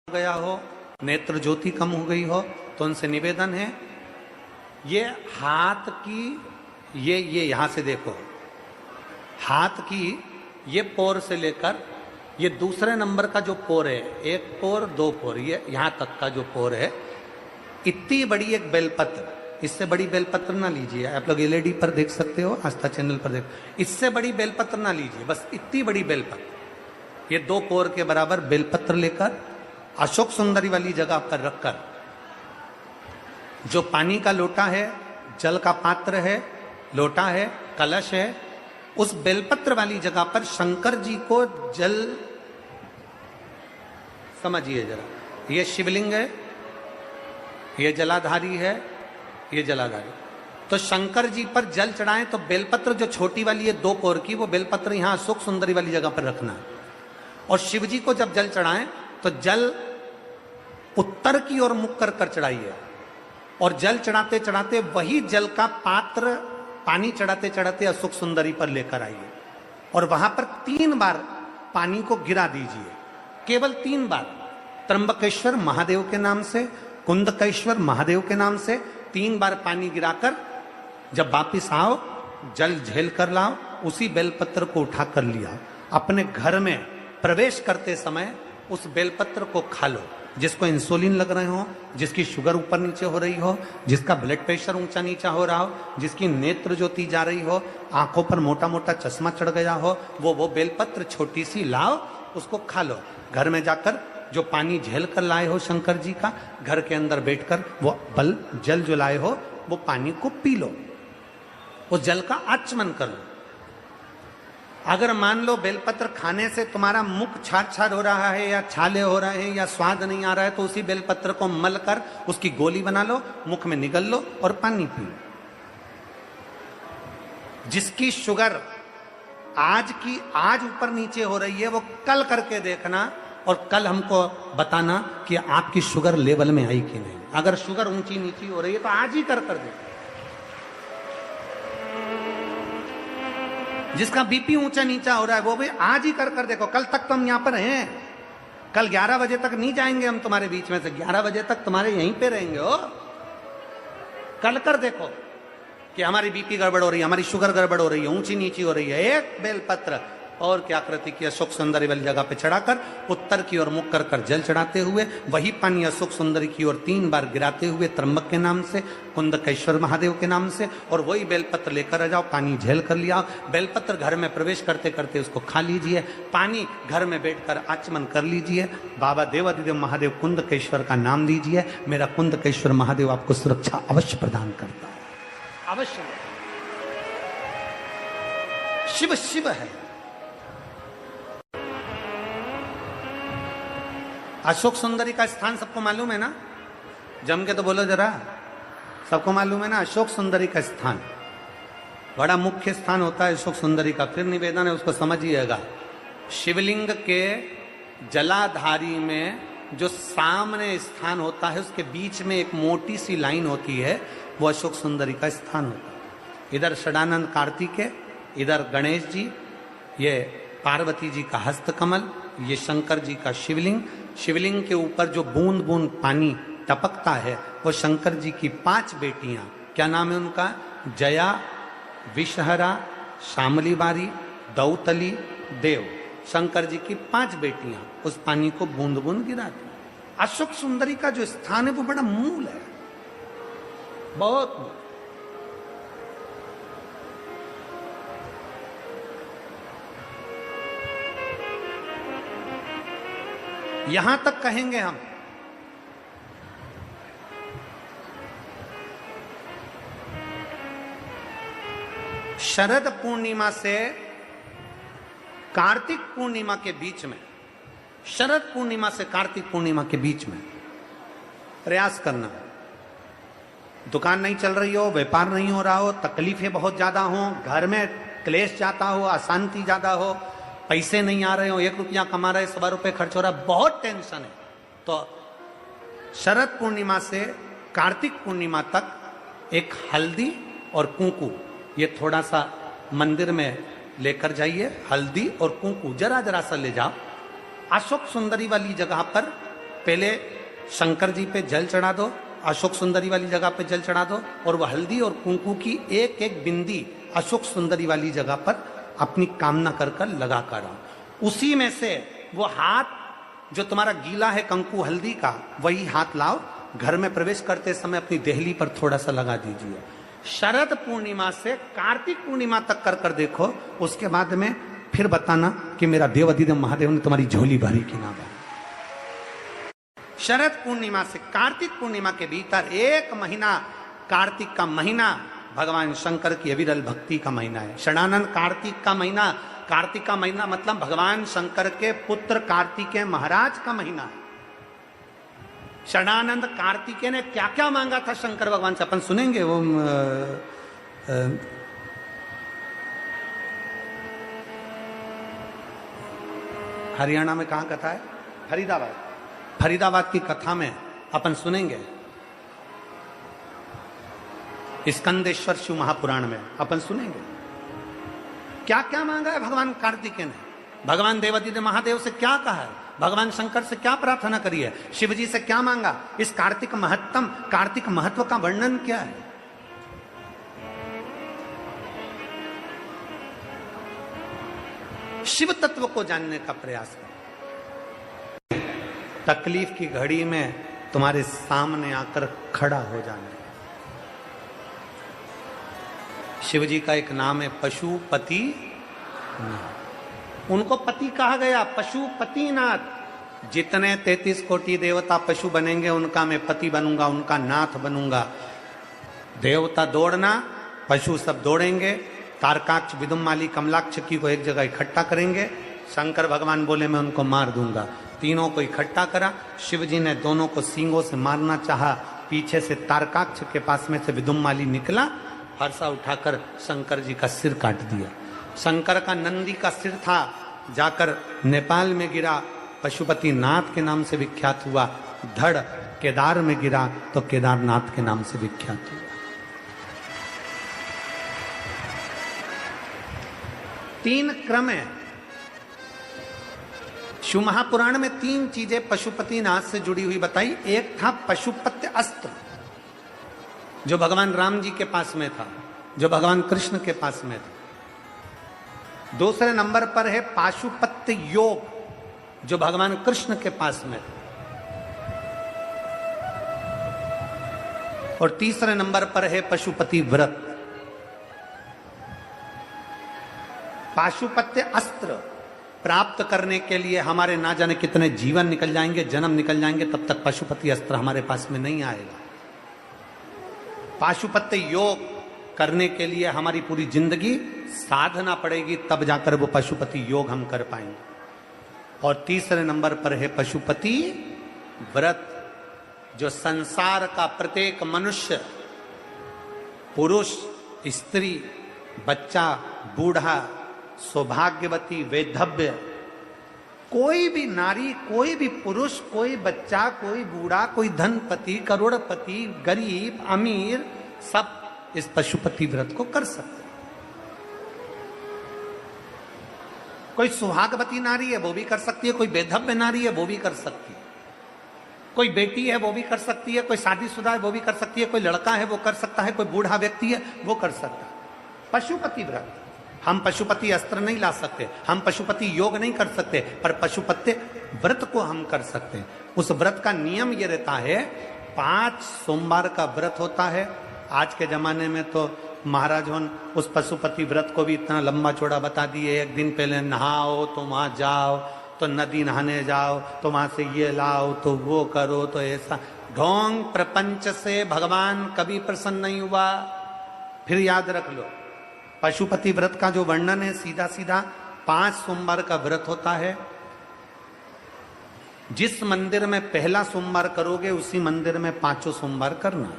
गया हो, नेत्र ज्योति कम हो गई हो, तो उनसे निवेदन है ये हाथ की ये यहां से देखो, हाथ की ये पोर से लेकर ये दूसरे नंबर का जो पोर है, एक पोर दो पोर, ये यहां तक का जो पोर है, इतनी बड़ी एक बेलपत्र, इससे बड़ी बेलपत्र ना लीजिए। आप लोग एलईडी पर देख सकते हो, आस्था चैनल पर देख, इससे बड़ी बेलपत्र ना लीजिए, बस इतनी बड़ी बेलपत्र, ये दो पोर के बराबर बेलपत्र लेकर अशोक सुंदरी वाली जगह पर रखकर, जो पानी का लोटा है, जल का पात्र है, लोटा है, कलश है, उस बेलपत्र वाली जगह पर शंकर जी को जल, समझिए जरा, ये शिवलिंग है, ये जलाधारी है, ये जलाधारी, तो शंकर जी पर जल चढ़ाएं तो बेलपत्र जो छोटी वाली है दो पोर की, वो बेलपत्र यहां अशोक सुंदरी वाली जगह पर रखना है। और शिव जी को जब जल चढ़ाएं तो जल उत्तर की ओर मुख कर कर चढ़ाइए, और जल चढ़ाते चढ़ाते वही जल का पात्र पानी चढ़ाते चढ़ाते अशोक सुंदरी पर लेकर आइए, और वहां पर 3 बार पानी को गिरा दीजिए, केवल 3 बार, त्र्यंबकेश्वर महादेव के नाम से, कुंदकेश्वर महादेव के नाम से 3 बार पानी गिराकर जब वापिस आओ, जल झेल कर लाओ, उसी बेलपत्र को उठा कर लिया, अपने घर में प्रवेश करते समय उस बेलपत्र को खा लो। जिसको इंसुलिन लग रहे हो, जिसकी शुगर ऊपर नीचे हो रही हो, जिसका ब्लड प्रेशर ऊंचा नीचा हो रहा हो, जिसकी नेत्र ज्योति जा रही हो, आंखों पर मोटा मोटा चश्मा चढ़ गया हो, वो बेलपत्र छोटी सी लाओ, उसको खा लो। घर में जाकर जो पानी झेल कर लाए हो शंकर जी का, घर के अंदर बैठकर वो जल जो लाए हो वो पानी को पी लो, उस जल का आचमन कर लो। अगर मान लो बेलपत्र खाने से तुम्हारा मुख छार छार हो रहा है, या छाले हो रहे हैं, या स्वाद नहीं आ रहा है, तो उसी बेलपत्र को मल कर उसकी गोली बना लो, मुख में निगल लो और पानी पी लो। जिसकी शुगर आज ऊपर नीचे हो रही है, वो कल करके देखना और कल हमको बताना कि आपकी शुगर लेवल में आई कि नहीं। अगर शुगर ऊंची नीची हो रही है तो आज ही कर देखो। जिसका बीपी ऊंचा नीचा हो रहा है वो भी आज ही कर देखो। कल तक तो हम यहां पर हैं, कल 11 बजे तक नहीं जाएंगे हम तुम्हारे बीच में से, 11 बजे तक तुम्हारे यहीं पे रहेंगे हो। कल कर देखो कि हमारी बीपी गड़बड़ हो रही है, हमारी शुगर गड़बड़ हो रही है, ऊंची नीची हो रही है। एक बेलपत्र और क्या कृति की अशोक सुंदरी वाली जगह पे चढ़ाकर उत्तर की ओर मुख कर कर जल चढ़ाते हुए वही पानी अशोक सुंदरी की ओर 3 बार गिराते हुए त्र्यंबक के नाम से, कुंदकेश्वर महादेव के नाम से, और वही बेलपत्र लेकर आ जाओ, पानी झेल कर लिया। बेलपत्र घर में प्रवेश करते करते उसको खा लीजिए, पानी घर में बैठकर आचमन कर लीजिए, बाबा देवादिदेव महादेव कुंदकेश्वर का नाम लीजिए। मेरा कुंदकेश्वर महादेव आपको सुरक्षा अवश्य प्रदान करता है, अवश्य। शिव शिव है। अशोक सुंदरी का स्थान सबको मालूम है ना? जम के तो बोलो जरा, सबको मालूम है ना? अशोक सुंदरी का स्थान बड़ा मुख्य स्थान होता है अशोक सुंदरी का। फिर निवेदन है, उसको समझिएगा। शिवलिंग के जलाधारी में जो सामने स्थान होता है, उसके बीच में एक मोटी सी लाइन होती है, वो अशोक सुंदरी का स्थान होता है। इधर षडानंद कार्तिकेय, इधर गणेश जी, ये पार्वती जी का हस्तकमल, ये शंकर जी का शिवलिंग। शिवलिंग के ऊपर जो बूंद बूंद पानी टपकता है वो शंकर जी की 5 बेटियां, क्या नाम है उनका? जया, विषहरा, शामली बारी, दौतली, देव। शंकर जी की 5 बेटियां उस पानी को बूंद बूंद गिराती। अशोक सुंदरी का जो स्थान है वो बड़ा मूल है, बहुत। यहां तक कहेंगे हम, शरद पूर्णिमा से कार्तिक पूर्णिमा के बीच में, शरद पूर्णिमा से कार्तिक पूर्णिमा के बीच में प्रयास करना। दुकान नहीं चल रही हो, व्यापार नहीं हो रहा हो, तकलीफें बहुत ज्यादा हो, घर में क्लेश जाता हो, अशांति ज्यादा हो, पैसे नहीं आ रहे हो, 1 रुपया कमा रहे, 100 रुपये खर्च हो रहा है, बहुत टेंशन है, तो शरद पूर्णिमा से कार्तिक पूर्णिमा तक एक हल्दी और कुंकू, ये थोड़ा सा मंदिर में लेकर जाइए, हल्दी और कुंकू जरा जरा सा ले जाओ। अशोक सुंदरी वाली जगह पर पहले शंकर जी पे जल चढ़ा दो, अशोक सुंदरी वाली जगह पे जल चढ़ा दो, और वह हल्दी और कुंकू की एक एक बिंदी अशोक सुंदरी वाली जगह पर अपनी कामना कर कर लगा कर आओ। उसी में से वो हाथ जो तुम्हारा गीला है कंकु हल्दी का, वही हाथ लाओ, घर में प्रवेश करते समय अपनी देहली पर थोड़ा सा लगा दीजिए। शरद पूर्णिमा से कार्तिक पूर्णिमा तक कर कर देखो, उसके बाद में फिर बताना कि मेरा देव अधिदेव महादेव ने तुम्हारी झोली भरी कि ना भरी। शरद पूर्णिमा से कार्तिक पूर्णिमा के भीतर 1 महीना, कार्तिक का महीना भगवान शंकर की अविरल भक्ति का महीना है। षडानंद कार्तिक का महीना, कार्तिक का महीना मतलब भगवान शंकर के पुत्र कार्तिकेय महाराज का महीना है। षडानंद कार्तिकेय ने क्या क्या मांगा था शंकर भगवान से, अपन सुनेंगे। वो हरियाणा में कहाँ कथा है? फरीदाबाद। फरीदाबाद की कथा में अपन सुनेंगे। स्कंदेश्वर शिव महापुराण में अपन सुनेंगे क्या क्या मांगा है भगवान कार्तिकेय ने। भगवान देवाधिदेव महादेव से क्या कहा है, भगवान शंकर से क्या प्रार्थना करी है, शिव जी से क्या मांगा, इस कार्तिक महत्तम, कार्तिक महत्व का वर्णन क्या है। शिव तत्व को जानने का प्रयास करें। तकलीफ की घड़ी में तुम्हारे सामने आकर खड़ा हो जाना। शिव जी का एक नाम है पशुपति नाथ। उनको पति कहा गया, पशुपति नाथ। जितने 33 कोटि देवता पशु बनेंगे उनका मैं पति बनूंगा, उनका नाथ बनूंगा। देवता दौड़ना, पशु सब दौड़ेंगे। तारकाक्ष, विदुम्माली, कमलाक्ष की को एक जगह इकट्ठा करेंगे। शंकर भगवान बोले मैं उनको मार दूंगा। तीनों को इकट्ठा करा। शिव जी ने दोनों को सींगों से मारना चाहा। पीछे से तारकाक्ष के पास में से विदुम्माली निकला, फरसा उठाकर शंकर जी का सिर काट दिया। शंकर का नंदी का सिर था, जाकर नेपाल में गिरा, पशुपति नाथ के नाम से विख्यात हुआ। धड़ केदार में गिरा तो केदारनाथ के नाम से विख्यात हुआ। 3 क्रम है शिव महापुराण में। 3 चीजें पशुपति नाथ से जुड़ी हुई बताई। एक था पशुपत्य अस्त्र जो भगवान राम जी के पास में था, जो भगवान कृष्ण के पास में था। दूसरे नंबर पर है पाशुपत्य योग जो भगवान कृष्ण के पास में था। और तीसरे नंबर पर है पशुपति व्रत। पाशुपत्य अस्त्र प्राप्त करने के लिए हमारे ना जाने कितने जीवन निकल जाएंगे, जन्म निकल जाएंगे, तब तक पशुपति अस्त्र हमारे पास में नहीं आएगा। पाशुपत्य योग करने के लिए हमारी पूरी जिंदगी साधना पड़ेगी, तब जाकर वो पशुपति योग हम कर पाएंगे। और तीसरे नंबर पर है पशुपति व्रत जो संसार का प्रत्येक मनुष्य, पुरुष, स्त्री, बच्चा, बूढ़ा, सौभाग्यवती, वैधव्य, कोई भी नारी, कोई भी पुरुष, कोई बच्चा, कोई बूढ़ा, कोई धनपति, करोड़पति, गरीब, अमीर, सब इस पशुपति व्रत को कर सकते हैं। कोई सुहागवती नारी है वो भी कर सकती है, कोई वैधव्य नारी है वो भी कर सकती है, कोई बेटी है वो भी कर सकती है, कोई शादीशुदा है वो भी कर सकती है, कोई लड़का है वो कर सकता है, कोई बूढ़ा व्यक्ति है वो कर सकता है। पशुपति व्रत। हम पशुपति अस्त्र नहीं ला सकते, हम पशुपति योग नहीं कर सकते, पर पशुपति व्रत को हम कर सकते हैं। उस व्रत का नियम ये रहता है, 5 सोमवार का व्रत होता है। आज के जमाने में तो महाराज उस पशुपति व्रत को भी इतना लंबा चौड़ा बता दिए। एक दिन पहले नहाओ तो वहां जाओ, तो नदी नहाने जाओ, तो वहां से ये लाओ, तो वो करो, तो ऐसा ढोंग प्रपंच से भगवान कभी प्रसन्न नहीं हुआ। फिर याद रख लो, पशुपति व्रत का जो वर्णन है सीधा सीधा 5 सोमवार का व्रत होता है। जिस मंदिर में पहला सोमवार करोगे उसी मंदिर में 5 सोमवार करना।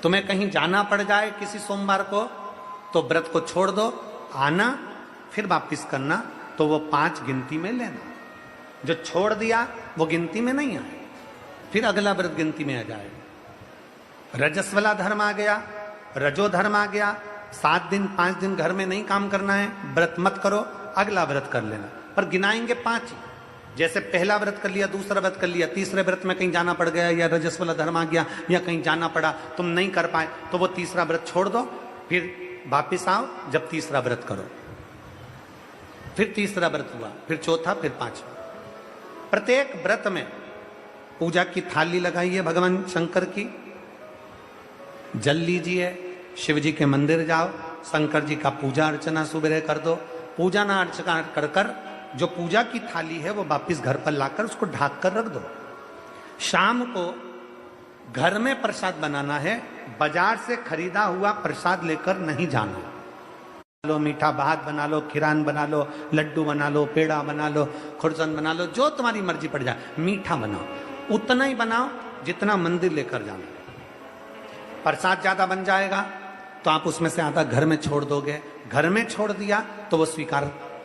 तुम्हें कहीं जाना पड़ जाए किसी सोमवार को तो व्रत को छोड़ दो, आना फिर वापिस करना, तो वो 5 गिनती में लेना। जो छोड़ दिया वो गिनती में नहीं आए, फिर अगला व्रत गिनती में आ जाएगा। रजस्वला धर्म आ गया, रजो धर्म आ गया, 7 दिन 5 दिन घर में नहीं काम करना है, व्रत मत करो, अगला व्रत कर लेना, पर गिनाएंगे 5 ही। जैसे पहला व्रत कर लिया, दूसरा व्रत कर लिया, तीसरे व्रत में कहीं जाना पड़ गया या रजस वाला धर्म आ गया या कहीं जाना पड़ा, तुम नहीं कर पाए, तो वो तीसरा व्रत छोड़ दो, फिर वापिस आओ, जब तीसरा व्रत करो, फिर तीसरा व्रत हुआ, फिर चौथा, फिर पांचवा। प्रत्येक व्रत में पूजा की थाली लगाइए भगवान शंकर की, जल लीजिए, शिव जी के मंदिर जाओ, शंकर जी का पूजा अर्चना सुबह कर दो। पूजा ना अर्चना कर कर जो पूजा की थाली है वो वापिस घर पर लाकर उसको ढाक कर रख दो। शाम को घर में प्रसाद बनाना है, बाजार से खरीदा हुआ प्रसाद लेकर नहीं जाना। लो मीठा भात बना लो, खीरान बना लो, लड्डू बना लो, पेड़ा बना लो, खुरसन बना लो, जो तुम्हारी मर्जी पड़ जाए। मीठा बनाओ, उतना ही बनाओ जितना मंदिर लेकर जाना। प्रसाद ज्यादा बन जाएगा तो आप उसमें से आधा घर में छोड़ दोगे, घर में छोड़ दिया तो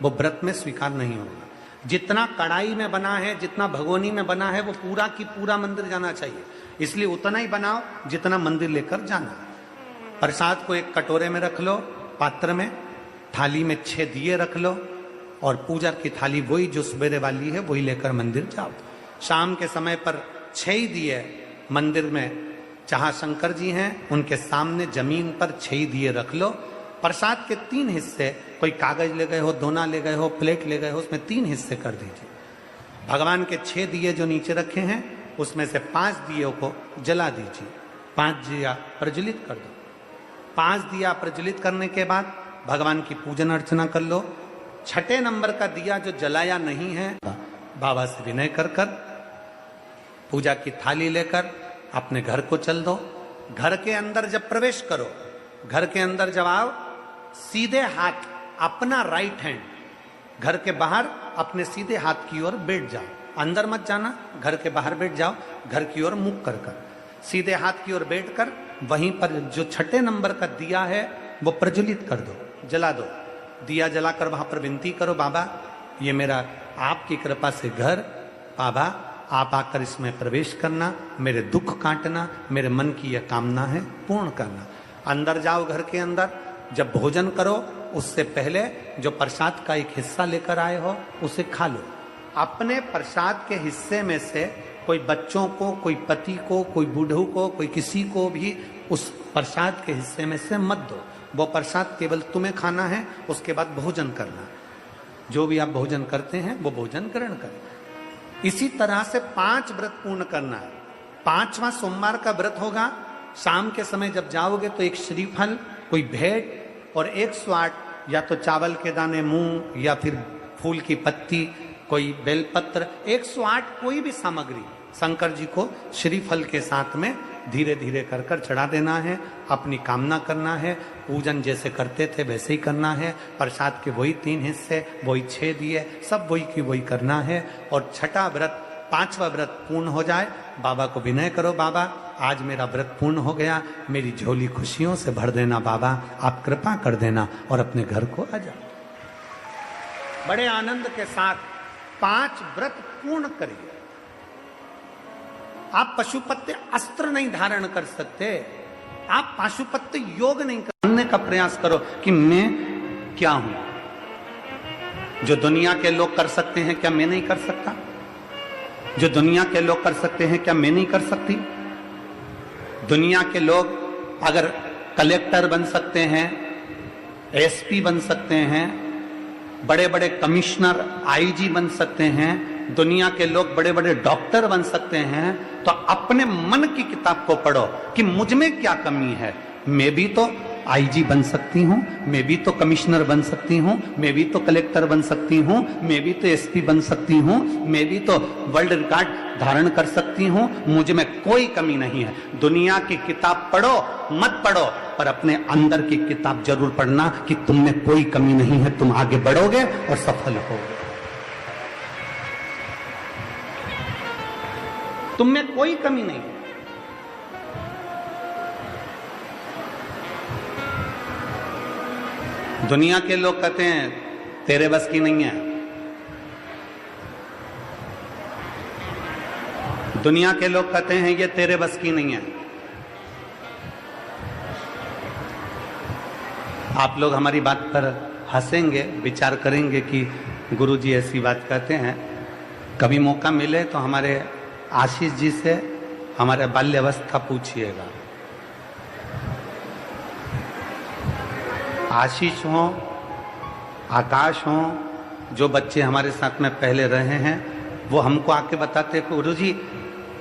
वो व्रत में स्वीकार नहीं होगा। जितना कढ़ाई में बना है, जितना भगोनी में बना है, वो पूरा की पूरा मंदिर जाना चाहिए, इसलिए उतना ही बनाओ जितना मंदिर लेकर जाना। प्रसाद को एक कटोरे में रख लो, पात्र में, थाली में 6 दिए रख लो, और पूजा की थाली वही जो सवेरे वाली है वही लेकर मंदिर जाओ। शाम के समय पर 6 ही दिए मंदिर में, जहां शंकर जी हैं उनके सामने जमीन पर 6 दिए रख लो। प्रसाद के 3 हिस्से, कोई कागज ले गए हो, दोना ले गए हो, प्लेट ले गए हो, उसमें 3 हिस्से कर दीजिए। भगवान के 6 दिए जो नीचे रखे हैं उसमें से 5 दियों को जला दीजिए, 5 दिया प्रज्वलित कर दो। 5 दिया प्रज्वलित करने के बाद भगवान की पूजन अर्चना कर लो। 6ठे नंबर का दिया जो जलाया नहीं है, बाबा से विनय कर कर पूजा की थाली लेकर अपने घर को चल दो। घर के अंदर जब प्रवेश करो, घर के अंदर जब आओ, सीधे हाथ अपना राइट हैंड घर के बाहर अपने सीधे हाथ की ओर बैठ जाओ। अंदर मत जाना, घर के बाहर बैठ जाओ, घर की ओर मुख कर कर सीधे हाथ की ओर बैठकर वहीं पर जो 6ठे नंबर का दिया है वो प्रज्वलित कर दो, जला दो। दिया जलाकर वहां पर विनती करो, बाबा ये मेरा आपकी कृपा से घर, बाबा आप आकर इसमें प्रवेश करना, मेरे दुख काटना, मेरे मन की यह कामना है पूर्ण करना। अंदर जाओ, घर के अंदर जब भोजन करो उससे पहले जो प्रसाद का एक हिस्सा लेकर आए हो उसे खा लो। अपने प्रसाद के हिस्से में से कोई बच्चों को, कोई पति को, कोई बूढ़ों को, कोई किसी को भी उस प्रसाद के हिस्से में से मत दो। वो प्रसाद केवल तुम्हें खाना है, उसके बाद भोजन करना। जो भी आप भोजन करते हैं वो भोजन ग्रहण करें। इसी तरह से 5 व्रत पूर्ण करना है। 5वां सोमवार का व्रत होगा। शाम के समय जब जाओगे तो एक श्रीफल, कोई भेंट और 108 या तो चावल के दाने, मूंग या फिर फूल की पत्ती, कोई बेलपत्र, 108 कोई भी सामग्री शंकर जी को श्रीफल के साथ में धीरे धीरे कर कर चढ़ा देना है। अपनी कामना करना है। पूजन जैसे करते थे वैसे ही करना है। प्रसाद के वही 3 हिस्से, वही 6 दिए, सब वही की वही करना है। और 6ठा व्रत, 5वां व्रत पूर्ण हो जाए, बाबा को विनय करो, बाबा आज मेरा व्रत पूर्ण हो गया, मेरी झोली खुशियों से भर देना, बाबा आप कृपा कर देना, और अपने घर को आ जाओ। बड़े आनंद के साथ 5 व्रत पूर्ण करिए। आप पशुपत्य अस्त्र नहीं धारण कर सकते, आप पशुपत्य योग नहीं करने का प्रयास करो कि मैं क्या हूं। जो दुनिया के लोग कर सकते हैं क्या मैं नहीं कर सकता? जो दुनिया के लोग कर सकते हैं क्या मैं नहीं कर सकती? दुनिया के लोग अगर कलेक्टर बन सकते हैं, एसपी बन सकते हैं, बड़े बड़े कमिश्नर, आईजी बन सकते हैं, दुनिया के लोग बड़े बड़े डॉक्टर बन सकते हैं, तो अपने मन की किताब को पढ़ो कि मुझ में क्या कमी है। मैं भी तो आईजी बन सकती हूँ, मैं भी तो कमिश्नर बन सकती हूँ, मैं भी तो कलेक्टर बन सकती हूँ, मैं भी तो एसपी बन सकती हूँ, मैं भी तो वर्ल्ड रिकॉर्ड धारण कर सकती हूँ, मुझ में कोई कमी नहीं है। दुनिया की किताब पढ़ो मत पढ़ो, पर अपने अंदर की किताब जरूर पढ़ना कि तुम में कोई कमी नहीं है, तुम आगे बढ़ोगे और सफल होगे। तुम में कोई कमी नहीं। दुनिया के लोग कहते हैं तेरे बस की नहीं है। दुनिया के लोग कहते हैं ये तेरे बस की नहीं है। आप लोग हमारी बात पर हंसेंगे, विचार करेंगे कि गुरुजी ऐसी बात कहते हैं, कभी मौका मिले तो हमारे आशीष जी से हमारे बाल्यावस्था पूछिएगा। आशीष हो, आकाश हो, जो बच्चे हमारे साथ में पहले रहे हैं, वो हमको आके बताते हैं गुरु जी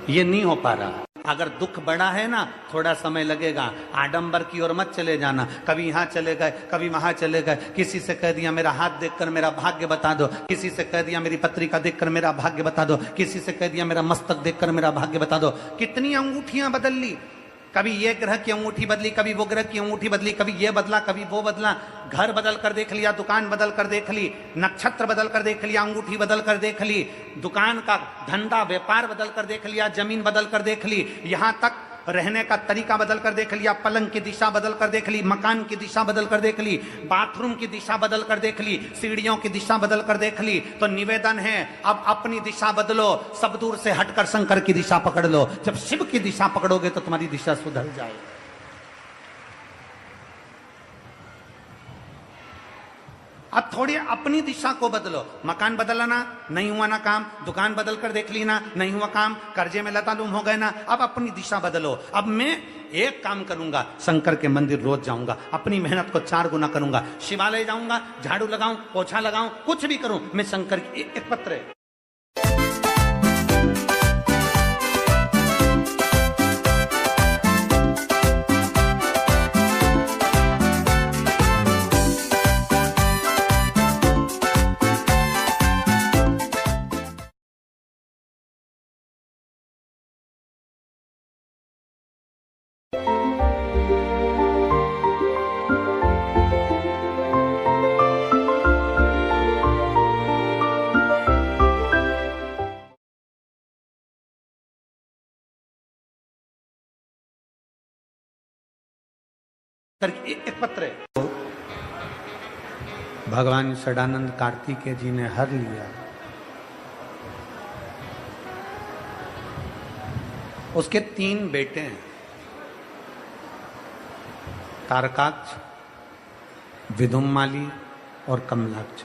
ये नहीं हो पा रहा। अगर दुख बड़ा है ना, थोड़ा समय लगेगा, आडंबर की ओर मत चले जाना। कभी यहाँ चले गए, कभी वहां चले गए, किसी से कह दिया मेरा हाथ देखकर मेरा भाग्य बता दो, किसी से कह दिया मेरी पत्रिका देखकर मेरा भाग्य बता दो, किसी से कह दिया मेरा मस्तक देखकर मेरा भाग्य बता दो। कितनी अंगूठियां बदल ली, कभी ये ग्रह की अंगूठी बदली, कभी वो ग्रह की अंगूठी बदली, कभी ये बदला, कभी वो बदला। घर बदल कर देख लिया, दुकान बदल कर देख ली, नक्षत्र बदल कर देख लिया, अंगूठी बदल कर देख ली, दुकान का धंधा व्यापार बदल कर देख लिया, जमीन बदल कर देख ली, यहां तक रहने का तरीका बदल कर देख लिया, पलंग की दिशा बदल कर देख ली, मकान की दिशा बदल कर देख ली, बाथरूम की दिशा बदल कर देख ली, सीढ़ियों की दिशा बदल कर देख ली। तो निवेदन है अब अपनी दिशा बदलो, सब दूर से हटकर शंकर की दिशा पकड़ लो। जब शिव की दिशा पकड़ोगे तो तुम्हारी दिशा सुधर जाए। अब थोड़ी अपनी दिशा को बदलो। मकान बदलना नहीं हुआ ना काम, दुकान बदल कर देख ली ना, नहीं हुआ काम, कर्जे में लतालुम हो गए ना, अब अपनी दिशा बदलो। अब मैं एक काम करूंगा, शंकर के मंदिर रोज जाऊंगा, अपनी मेहनत को 4 गुना करूंगा, शिवालय जाऊंगा, झाड़ू लगाऊं, पोछा लगाऊं, कुछ भी करूं, मैं शंकर की एक पत्र है। एक पत्र है। भगवान षडानंद कार्तिकेय जी ने हर लिया। उसके 3 बेटे हैं, तारकाक्ष, विदुम्माली और कमलाक्ष।